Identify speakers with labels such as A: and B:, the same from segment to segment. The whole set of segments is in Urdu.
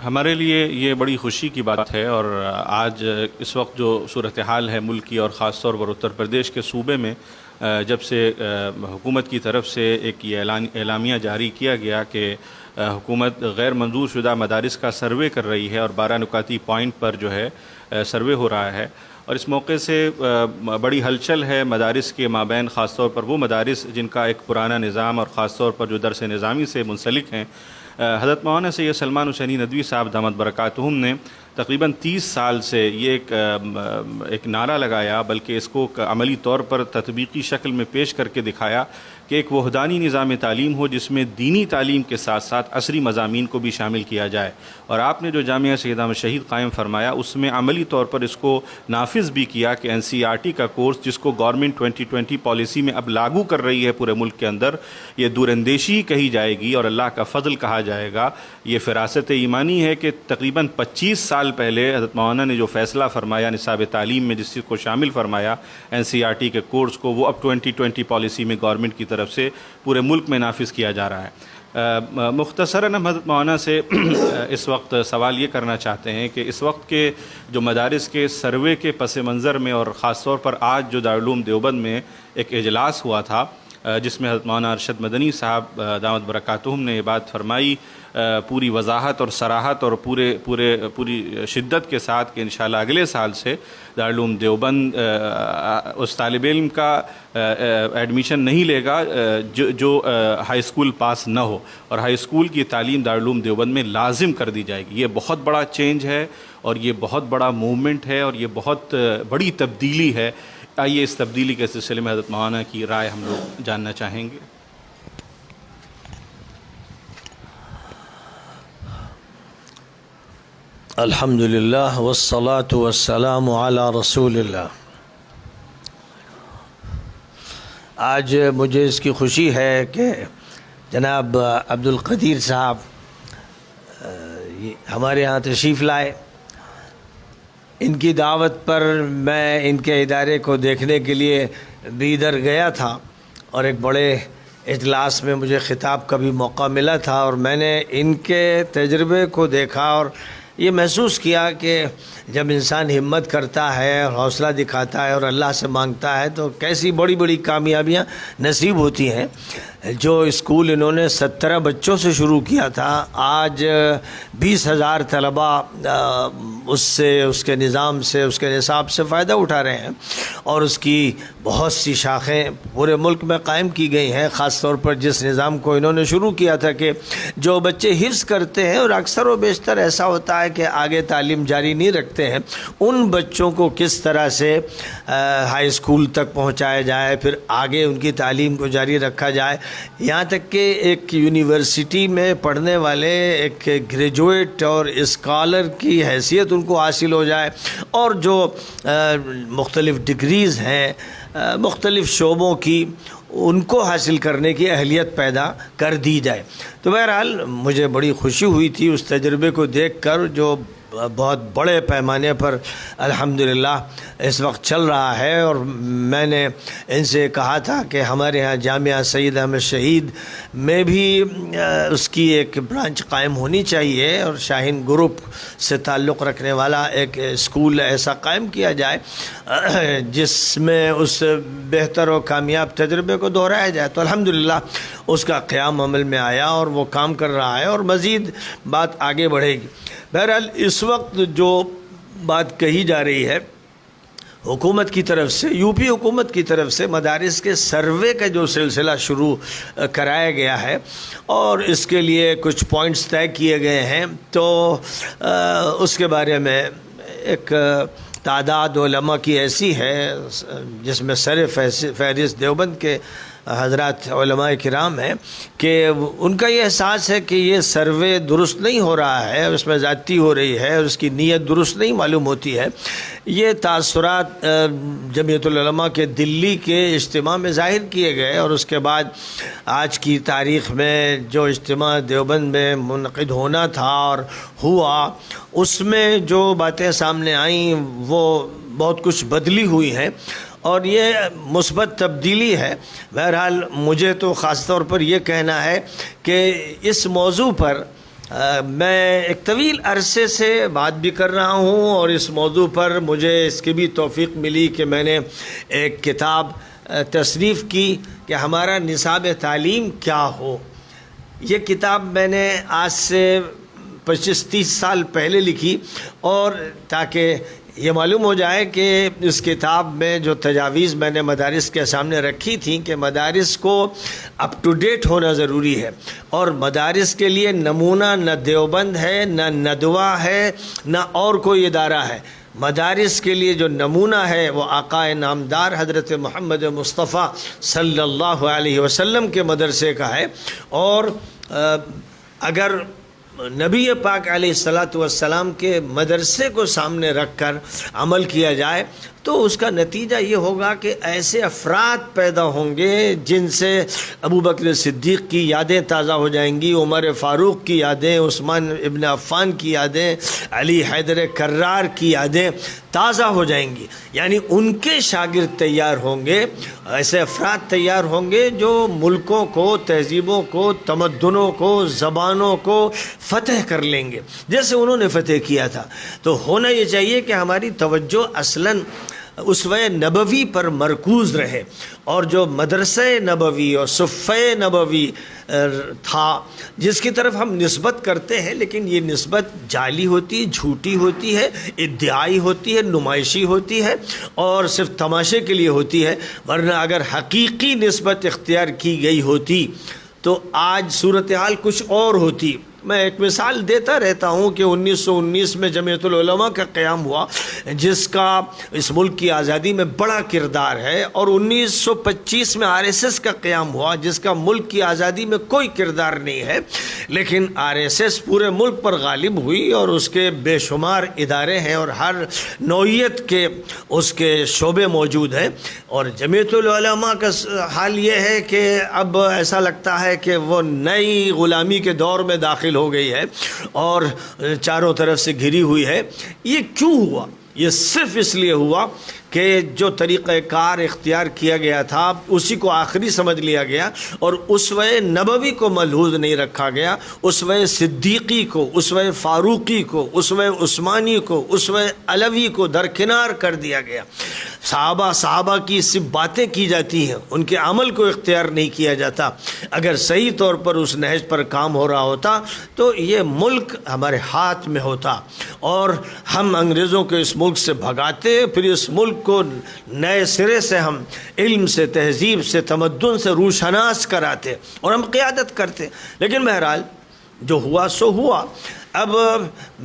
A: ہمارے لیے یہ بڑی خوشی کی بات ہے، اور آج اس وقت جو صورتحال ہے ملک کی، اور خاص طور پر اتر پردیش کے صوبے میں جب سے حکومت کی طرف سے ایک یہ اعلامیہ جاری کیا گیا کہ حکومت غیر منظور شدہ مدارس کا سروے کر رہی ہے، اور 12 نکاتی پوائنٹ پر جو ہے سروے ہو رہا ہے، اور اس موقع سے بڑی ہلچل ہے مدارس کے مابین، خاص طور پر وہ مدارس جن کا ایک پرانا نظام اور خاص طور پر جو درس نظامی سے منسلک ہیں۔ حضرت مولانا سید سلمان حسینی ندوی صاحب دامت برکاتہم نے تقریباً 30 سال سے یہ ایک نعرہ لگایا، بلکہ اس کو عملی طور پر تطبیقی شکل میں پیش کر کے دکھایا کہ ایک وحدانی نظام تعلیم ہو جس میں دینی تعلیم کے ساتھ ساتھ عصری مضامین کو بھی شامل کیا جائے، اور آپ نے جو جامعہ سید احمد شہید قائم فرمایا اس میں عملی طور پر اس کو نافذ بھی کیا کہ NCERT کا کورس جس کو گورنمنٹ 2020 پالیسی میں اب لاگو کر رہی ہے پورے ملک کے اندر، یہ دور اندیشی کہی جائے گی اور اللہ کا فضل کہا جائے گا۔ یہ فراست ایمانی ہے کہ تقریباً 25 سال پہلے حضرت مولانا نے جو فیصلہ فرمایا نصاب تعلیم میں جس کو شامل فرمایا NCERT کے کورس کو، وہ اب 2020 پالیسی میں گورنمنٹ کی طرف سے پورے ملک میں نافذ کیا جا رہا ہے۔ مختصراً ہم حضرت مولانا سے اس وقت سوال یہ کرنا چاہتے ہیں کہ اس وقت کے جو مدارس کے سروے کے پس منظر میں، اور خاص طور پر آج جو دارالعلوم دیوبند میں ایک اجلاس ہوا تھا جس میں حضرت مولانا ارشد مدنی صاحب دامت برکاتہم نے یہ بات فرمائی پوری وضاحت اور صراحت اور پوری شدت کے ساتھ کہ انشاءاللہ اگلے سال سے دارالعلوم دیوبند اس طالب علم کا ایڈمیشن نہیں لے گا جو ہائی اسکول پاس نہ ہو، اور ہائی اسکول کی تعلیم دارالعلوم دیوبند میں لازم کر دی جائے گی۔ یہ بہت بڑا چینج ہے، اور یہ بہت بڑا موومنٹ ہے، اور یہ بہت بڑی تبدیلی ہے۔ آئیے اس تبدیلی کے سلسلے میں حضرت مولانا کی رائے ہم لوگ جاننا چاہیں گے۔
B: الحمدللہ والصلاة والسلام علی رسول اللہ۔ آج مجھے اس کی خوشی ہے کہ جناب عبدالقدیر صاحب ہمارے ہاں تشریف لائے۔ ان کی دعوت پر میں ان کے ادارے کو دیکھنے کے لیے بھی ادھر گیا تھا، اور ایک بڑے اجلاس میں مجھے خطاب کا بھی موقع ملا تھا، اور میں نے ان کے تجربے کو دیکھا اور یہ محسوس کیا کہ جب انسان ہمت کرتا ہے اور حوصلہ دکھاتا ہے اور اللہ سے مانگتا ہے تو کیسی بڑی بڑی کامیابیاں نصیب ہوتی ہیں۔ جو اسکول انہوں نے 17 بچوں سے شروع کیا تھا، آج 20,000 طلباء اس کے نظام سے، اس کے نصاب سے فائدہ اٹھا رہے ہیں، اور اس کی بہت سی شاخیں پورے ملک میں قائم کی گئی ہیں۔ خاص طور پر جس نظام کو انہوں نے شروع کیا تھا کہ جو بچے حفظ کرتے ہیں، اور اکثر و بیشتر ایسا ہوتا ہے کہ آگے تعلیم جاری نہیں رکھتے ہیں، ان بچوں کو کس طرح سے ہائی اسکول تک پہنچایا جائے، پھر آگے ان کی تعلیم کو جاری رکھا جائے، یہاں تک کہ ایک یونیورسٹی میں پڑھنے والے ایک گریجویٹ اور اسکالر کی حیثیت ان کو حاصل ہو جائے، اور جو مختلف ڈگریز ہیں مختلف شعبوں کی، ان کو حاصل کرنے کی اہلیت پیدا کر دی جائے۔ تو بہرحال مجھے بڑی خوشی ہوئی تھی اس تجربے کو دیکھ کر، جو بہت بڑے پیمانے پر الحمدللہ اس وقت چل رہا ہے، اور میں نے ان سے کہا تھا کہ ہمارے ہاں جامعہ سید احمد شہید میں بھی اس کی ایک برانچ قائم ہونی چاہیے، اور شاہین گروپ سے تعلق رکھنے والا ایک اسکول ایسا قائم کیا جائے جس میں اس بہتر و کامیاب تجربے کو دہرایا جائے۔ تو الحمدللہ اس کا قیام عمل میں آیا، اور وہ کام کر رہا ہے، اور مزید بات آگے بڑھے گی۔ بہرحال اس وقت جو بات کہی جا رہی ہے حکومت کی طرف سے، یو پی حکومت کی طرف سے مدارس کے سروے کا جو سلسلہ شروع کرایا گیا ہے، اور اس کے لیے کچھ پوائنٹس طے کیے گئے ہیں، تو اس کے بارے میں ایک تعداد علماء کی ایسی ہے جس میں سر فہرست دیوبند کے حضرات علماء کرام ہیں کہ ان کا یہ احساس ہے کہ یہ سروے درست نہیں ہو رہا ہے، اس میں زیادتی ہو رہی ہے، اس کی نیت درست نہیں معلوم ہوتی ہے۔ یہ تاثرات جمعیت العلماء کے دلی کے اجتماع میں ظاہر کیے گئے، اور اس کے بعد آج کی تاریخ میں جو اجتماع دیوبند میں منعقد ہونا تھا اور ہوا، اس میں جو باتیں سامنے آئیں وہ بہت کچھ بدلی ہوئی ہیں، اور یہ مثبت تبدیلی ہے۔ بہرحال مجھے تو خاص طور پر یہ کہنا ہے کہ اس موضوع پر میں ایک طویل عرصے سے بات بھی کر رہا ہوں اور اس موضوع پر مجھے اس کی بھی توفیق ملی کہ میں نے ایک کتاب تصنیف کی کہ ہمارا نصاب تعلیم کیا ہو. یہ کتاب میں نے آج سے 25-30 سال پہلے لکھی، اور تاکہ یہ معلوم ہو جائے کہ اس کتاب میں جو تجاویز میں نے مدارس کے سامنے رکھی تھیں کہ مدارس کو اپ ٹو ڈیٹ ہونا ضروری ہے، اور مدارس کے لیے نمونہ نہ دیوبند ہے، نہ ندوہ ہے، نہ اور کوئی ادارہ ہے. مدارس کے لیے جو نمونہ ہے وہ آقا نامدار حضرت محمد مصطفیٰ صلی اللہ علیہ وسلم کے مدرسے کا ہے. اور اگر نبی پاک علیہ السلام کے مدرسے کو سامنے رکھ کر عمل کیا جائے تو اس کا نتیجہ یہ ہوگا کہ ایسے افراد پیدا ہوں گے جن سے ابو بکر صدیق کی یادیں تازہ ہو جائیں گی، عمر فاروق کی یادیں، عثمان ابن عفان کی یادیں، علی حیدر کرار کی یادیں تازہ ہو جائیں گی. یعنی ان کے شاگرد تیار ہوں گے، ایسے افراد تیار ہوں گے جو ملکوں کو، تہذیبوں کو، تمدنوں کو، زبانوں کو فتح کر لیں گے جیسے انہوں نے فتح کیا تھا. تو ہونا یہ چاہیے کہ ہماری توجہ اصلاً اسوہ نبوی پر مرکوز رہے، اور جو مدرسہ نبوی اور صفہ نبوی تھا جس کی طرف ہم نسبت کرتے ہیں، لیکن یہ نسبت جعلی ہوتی، جھوٹی ہوتی ہے، ادعائی ہوتی ہے، نمائشی ہوتی ہے، اور صرف تماشے کے لیے ہوتی ہے. ورنہ اگر حقیقی نسبت اختیار کی گئی ہوتی تو آج صورتحال کچھ اور ہوتی. میں ایک مثال دیتا رہتا ہوں کہ 1919 میں جمعیت العلماء کا قیام ہوا جس کا اس ملک کی آزادی میں بڑا کردار ہے، اور 1925 میں RSS کا قیام ہوا جس کا ملک کی آزادی میں کوئی کردار نہیں ہے، لیکن RSS پورے ملک پر غالب ہوئی اور اس کے بے شمار ادارے ہیں اور ہر نوعیت کے اس کے شعبے موجود ہیں. اور جمعیت العلماء کا حال یہ ہے کہ اب ایسا لگتا ہے کہ وہ نئی غلامی کے دور میں داخل ہو گئی ہے اور چاروں طرف سے گھری ہوئی ہے. یہ کیوں ہوا؟ یہ صرف اس لیے ہوا کہ جو طریقہ کار اختیار کیا گیا تھا اسی کو آخری سمجھ لیا گیا، اور اسوہ نبوی کو ملحوظ نہیں رکھا گیا، اسوہ صدیقی کو، اسوہ فاروقی کو، اسوہ عثمانی کو، اسوہ علوی کو درکنار کر دیا گیا. صحابہ کی صرف باتیں کی جاتی ہیں، ان کے عمل کو اختیار نہیں کیا جاتا. اگر صحیح طور پر اس نہج پر کام ہو رہا ہوتا تو یہ ملک ہمارے ہاتھ میں ہوتا، اور ہم انگریزوں کو اس ملک سے بھگاتے، پھر اس ملک کو نئے سرے سے ہم علم سے، تہذیب سے، تمدن سے روشناس کراتے اور ہم قیادت کرتے. لیکن بہرحال جو ہوا سو ہوا. اب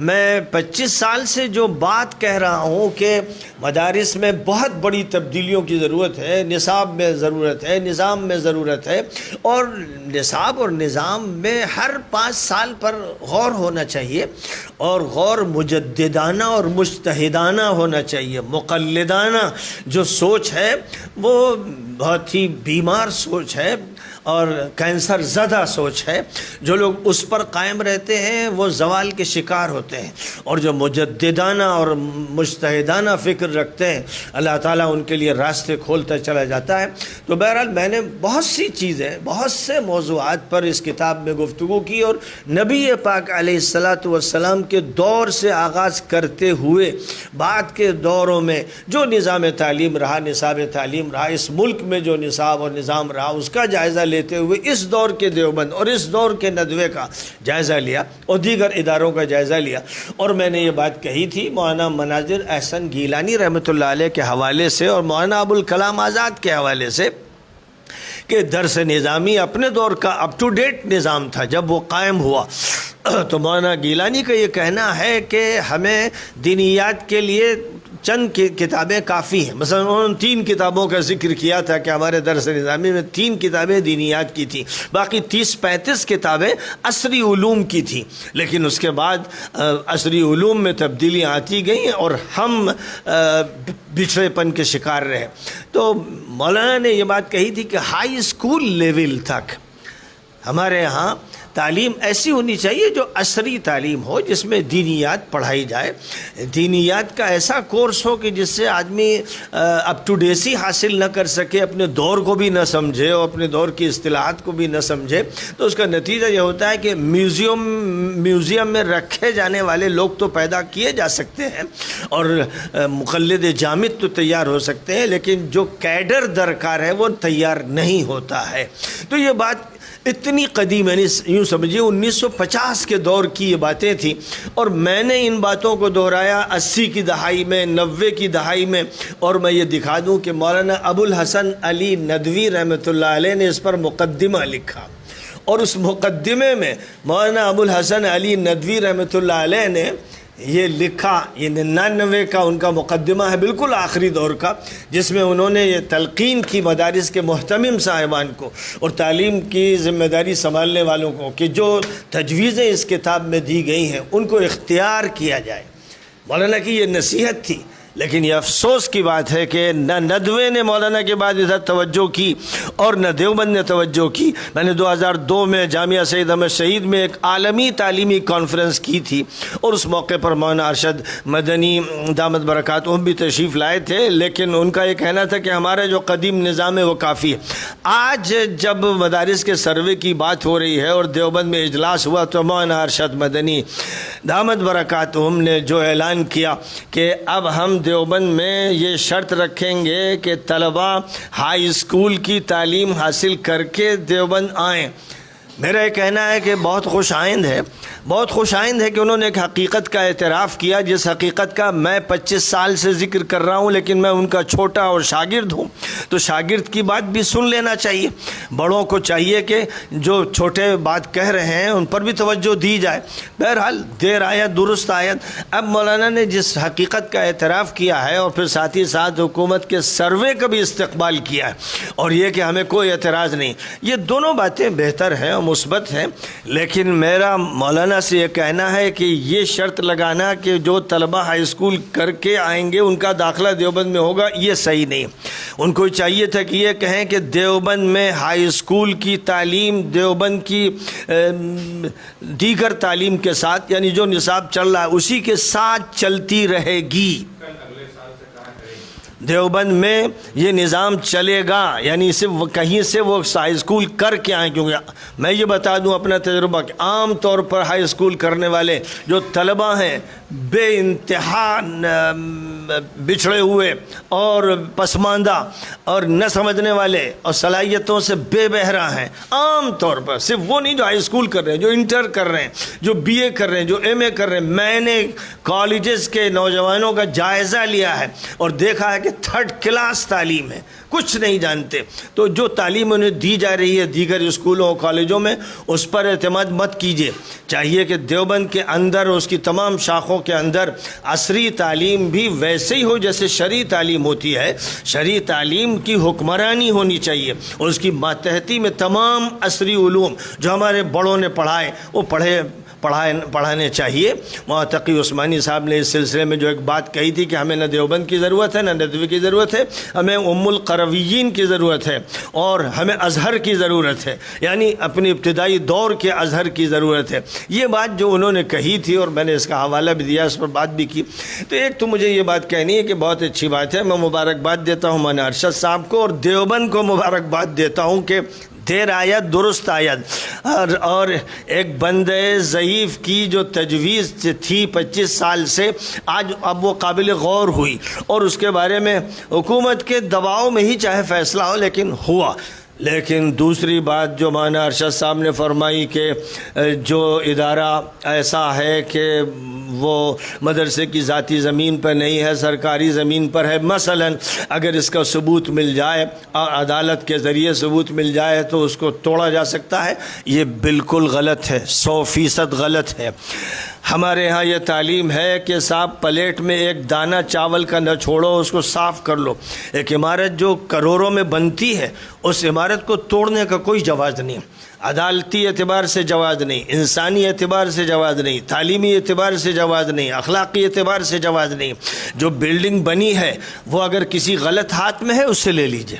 B: میں 25 سال سے جو بات کہہ رہا ہوں کہ مدارس میں بہت بڑی تبدیلیوں کی ضرورت ہے، نصاب میں ضرورت ہے، نظام میں ضرورت ہے، اور نصاب اور نظام میں ہر 5 سال پر غور ہونا چاہیے، اور غور مجددانہ اور مجتہدانہ ہونا چاہیے. مقلدانہ جو سوچ ہے وہ بہت ہی بیمار سوچ ہے اور کینسر زدہ سوچ ہے. جو لوگ اس پر قائم رہتے ہیں وہ زوال کے شکار ہوتے ہیں، اور جو مجددانہ اور مجتہدانہ فکر رکھتے ہیں اللہ تعالیٰ ان کے لیے راستے کھولتا چلا جاتا ہے. تو بہرحال میں نے بہت سی چیزیں، بہت سے موضوعات پر اس کتاب میں گفتگو کی، اور نبی پاک علیہ السلام کے دور سے آغاز کرتے ہوئے بعد کے دوروں میں جو نظام تعلیم رہا، نصاب تعلیم رہا، اس ملک میں جو نصاب اور نظام رہا اس کا جائزہ لیتے ہوئے اس دور کے دیوبند اور اس دور کے ندوے کا جائزہ لیا اور دیگر اداروں کا جائزہ لیا. اور میں نے یہ بات کہی تھی مولانا مناظر احسن گیلانی رحمۃ اللہ علیہ کے حوالے سے اور مولانا ابوالکلام آزاد کے حوالے سے کہ درس نظامی اپنے دور کا اپ ٹو ڈیٹ نظام تھا جب وہ قائم ہوا. تو مولانا گیلانی کا یہ کہنا ہے کہ ہمیں دینیات کے لیے چند کتابیں کافی ہیں. مثلا انہوں نے 3 کتابوں کا ذکر کیا تھا کہ ہمارے درس نظامی میں 3 کتابیں دینیات کی تھیں، باقی 30-35 کتابیں عصری علوم کی تھیں. لیکن اس کے بعد عصری علوم میں تبدیلیاں آتی گئیں اور ہم بچھڑے پن کے شکار رہے. تو مولانا نے یہ بات کہی تھی کہ ہائی اسکول لیول تک ہمارے ہاں تعلیم ایسی ہونی چاہیے جو عصری تعلیم ہو، جس میں دینیات پڑھائی جائے، دینیات کا ایسا کورس ہو کہ جس سے آدمی اپ ٹو ڈیسی حاصل نہ کر سکے، اپنے دور کو بھی نہ سمجھے اور اپنے دور کی اصطلاحات کو بھی نہ سمجھے، تو اس کا نتیجہ یہ ہوتا ہے کہ میوزیم میں رکھے جانے والے لوگ تو پیدا کیے جا سکتے ہیں اور مقلد جامد تو تیار ہو سکتے ہیں، لیکن جو کیڈر درکار ہے وہ تیار نہیں ہوتا ہے۔ تو یہ بات اتنی قدیم، یعنی یوں سمجھیے 1950 کے دور کی یہ باتیں تھیں، اور میں نے ان باتوں کو دہرایا 80 کی دہائی میں، 90 کی دہائی میں، اور میں یہ دکھا دوں کہ مولانا ابو الحسن علی ندوی رحمۃ اللہ علیہ نے اس پر مقدمہ لکھا، اور اس مقدمے میں مولانا ابو الحسن علی ندوی رحمۃ اللہ علیہ نے یہ لکھا، یہ 99 کا ان کا مقدمہ ہے، بالکل آخری دور کا، جس میں انہوں نے یہ تلقین کی مدارس کے محتمم صاحبان کو اور تعلیم کی ذمہ داری سنبھالنے والوں کو کہ جو تجویزیں اس کتاب میں دی گئی ہیں ان کو اختیار کیا جائے۔ مولانا کی یہ نصیحت تھی، لیکن یہ افسوس کی بات ہے کہ نہ ندوے نے مولانا کے بعد ادھر توجہ کی اور نہ دیوبند نے توجہ کی۔ میں نے 2002 میں جامعہ سید احمد شہید میں ایک عالمی تعلیمی کانفرنس کی تھی، اور اس موقع پر مولانا ارشد مدنی دامت برکاتہم بھی تشریف لائے تھے، لیکن ان کا یہ کہنا تھا کہ ہمارا جو قدیم نظام ہے وہ کافی ہے۔ آج جب مدارس کے سروے کی بات ہو رہی ہے اور دیوبند میں اجلاس ہوا، تو مولانا ارشد مدنی دامت برکاتہم نے جو اعلان کیا کہ اب ہم دیوبند میں یہ شرط رکھیں گے کہ طلباء ہائی اسکول کی تعلیم حاصل کر کے دیوبند آئیں۔ میرا یہ کہنا ہے کہ بہت خوش آئند ہے، بہت خوش آئند ہے کہ انہوں نے ایک حقیقت کا اعتراف کیا، جس حقیقت کا میں 25 سال سے ذکر کر رہا ہوں، لیکن میں ان کا چھوٹا اور شاگرد ہوں، تو شاگرد کی بات بھی سن لینا چاہیے۔ بڑوں کو چاہیے کہ جو چھوٹے بات کہہ رہے ہیں ان پر بھی توجہ دی جائے۔ بہرحال دیر آیت درست آیت۔ اب مولانا نے جس حقیقت کا اعتراف کیا ہے اور پھر ساتھ ہی ساتھ حکومت کے سروے کا بھی استقبال کیا ہے، اور یہ کہ ہمیں کوئی اعتراض نہیں، یہ دونوں باتیں بہتر ہیں اور مثبت ہیں، لیکن میرا مولانا سے یہ کہنا ہے کہ یہ شرط لگانا کہ جو طلبہ ہائی اسکول کر کے آئیں گے ان کا داخلہ دیوبند میں ہوگا، یہ صحیح نہیں۔ ان کو چاہیے تھا کہ یہ کہیں کہ دیوبند میں ہائی اسکول کی تعلیم دیوبند کی دیگر تعلیم کے ساتھ، یعنی جو نصاب چل رہا ہے اسی کے ساتھ چلتی رہے گی۔ دیوبند میں یہ نظام چلے گا، یعنی صرف کہیں سے وہ ہائی اسکول کر کے آئیں، کیونکہ میں یہ بتا دوں اپنا تجربہ کہ عام طور پر ہائی اسکول کرنے والے جو طلبہ ہیں بے انتہا بچھڑے ہوئے اور پسماندہ اور نہ سمجھنے والے اور صلاحیتوں سے بے بہرا ہیں، عام طور پر۔ صرف وہ نہیں جو ہائی اسکول کر رہے ہیں، جو انٹر کر رہے ہیں، جو بی اے کر رہے ہیں، جو ایم اے کر رہے ہیں۔ میں نے کالجز کے نوجوانوں کا جائزہ لیا ہے اور دیکھا ہے کہ 3rd کلاس تعلیم ہے، کچھ نہیں جانتے۔ تو جو تعلیم انہیں دی جا رہی ہے دیگر اسکولوں اور کالجوں میں، اس پر اعتماد مت کیجیے۔ چاہیے کہ دیوبند کے اندر، اس کی تمام شاخوں کے اندر عصری تعلیم بھی ویسے ہی ہو جیسے شرعی تعلیم ہوتی ہے۔ شرعی تعلیم کی حکمرانی ہونی چاہیے، اور اس کی ماتحتی میں تمام عصری علوم جو ہمارے بڑوں نے پڑھائے وہ پڑھانے چاہیے۔ مولانا تقی عثمانی صاحب نے اس سلسلے میں جو ایک بات کہی تھی کہ ہمیں نہ دیوبند کی ضرورت ہے، نہ ندوی کی ضرورت ہے، ہمیں ام القرویین کی ضرورت ہے، اور ہمیں ازہر کی ضرورت ہے، یعنی اپنی ابتدائی دور کے ازہر کی ضرورت ہے۔ یہ بات جو انہوں نے کہی تھی، اور میں نے اس کا حوالہ بھی دیا، اس پر بات بھی کی۔ تو ایک تو مجھے یہ بات کہنی ہے کہ بہت اچھی بات ہے، میں مبارکباد دیتا ہوں مولانا ارشد صاحب کو، اور دیوبند کو مبارکباد دیتا ہوں کہ دیر آیت درست آیت، اور ایک بندے ضعیف کی جو تجویز تھی 25 سال سے، آج اب وہ قابل غور ہوئی، اور اس کے بارے میں حکومت کے دباؤ میں ہی چاہے فیصلہ ہو، لیکن ہوا۔ لیکن دوسری بات جو مولانا ارشد صاحب نے فرمائی کہ جو ادارہ ایسا ہے کہ وہ مدرسے کی ذاتی زمین پر نہیں ہے، سرکاری زمین پر ہے، مثلا اگر اس کا ثبوت مل جائے اور عدالت کے ذریعے ثبوت مل جائے تو اس کو توڑا جا سکتا ہے، یہ بالکل غلط ہے، 100% غلط ہے۔ ہمارے ہاں یہ تعلیم ہے کہ صاحب پلیٹ میں ایک دانہ چاول کا نہ چھوڑو، اس کو صاف کر لو۔ ایک عمارت جو کروڑوں میں بنتی ہے، اس عمارت کو توڑنے کا کوئی جواز نہیں، عدالتی اعتبار سے جواز نہیں، انسانی اعتبار سے جواز نہیں، تعلیمی اعتبار سے جواز نہیں، اخلاقی اعتبار سے جواز نہیں۔ جو بلڈنگ بنی ہے وہ اگر کسی غلط ہاتھ میں ہے، اس سے لے لیجئے۔